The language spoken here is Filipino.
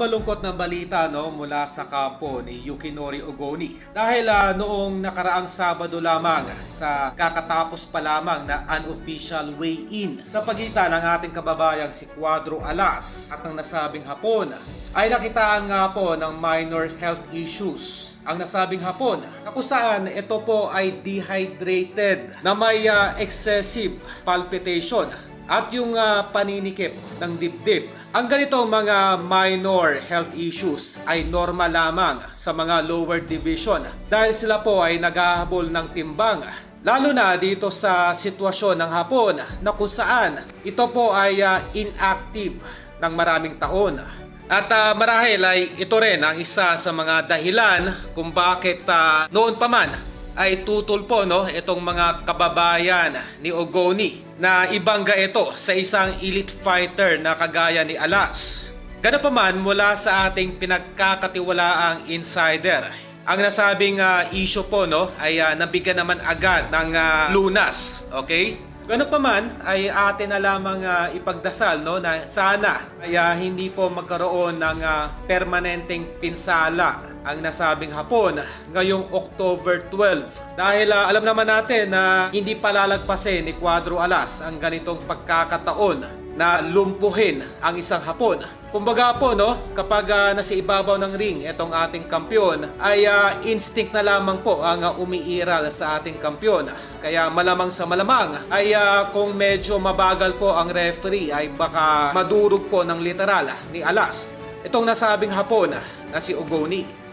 malungkot na balita mula sa kampo ni Yukinori Ogoni. Dahil noong nakaraang Sabado lamang sa kakatapos pa lamang na unofficial weigh-in sa pagitan ng ating kababayang si Cuadro Alas at ng nasabing Hapon, ay nakitaan nga po ng minor health issues ang nasabing Hapon, na kung saan ito po ay dehydrated na may excessive palpitation at yung paninikip ng dibdib. Ang ganitong mga minor health issues ay normal lamang sa mga lower division dahil sila po ay naghahabol ng timbang. Lalo na dito sa sitwasyon ng Hapon na kung saan ito po ay inactive ng maraming taon. At marahil ay ito rin ang isa sa mga dahilan kung bakit noon pa man ay tutol po itong mga kababayan ni Ogoni na ibangga ito sa isang elite fighter na kagaya ni Alas. Ganun pa man, mula sa ating pinagkakatiwalaang insider, ang nasabing issue po ay nabigyan naman agad ng lunas. Okay? Ganun pa man ay atin na lamang ipagdasal na sana ay hindi po magkaroon ng permanenteng pinsala ang nasabing Hapon ngayong October 12. Dahil alam naman natin na hindi palalagpasin ni Cuadro Alas ang ganitong pagkakataon na lumpuhin ang isang Hapon. Kumbaga po kapag nasa ibabaw ng ring itong ating kampyon ay instinct na lamang po ang umiiral sa ating kampyon. Kaya malamang sa malamang ay kung medyo mabagal po ang referee ay baka madurog po ng literal ni Alas itong nasabing Hapon na si Ogoni.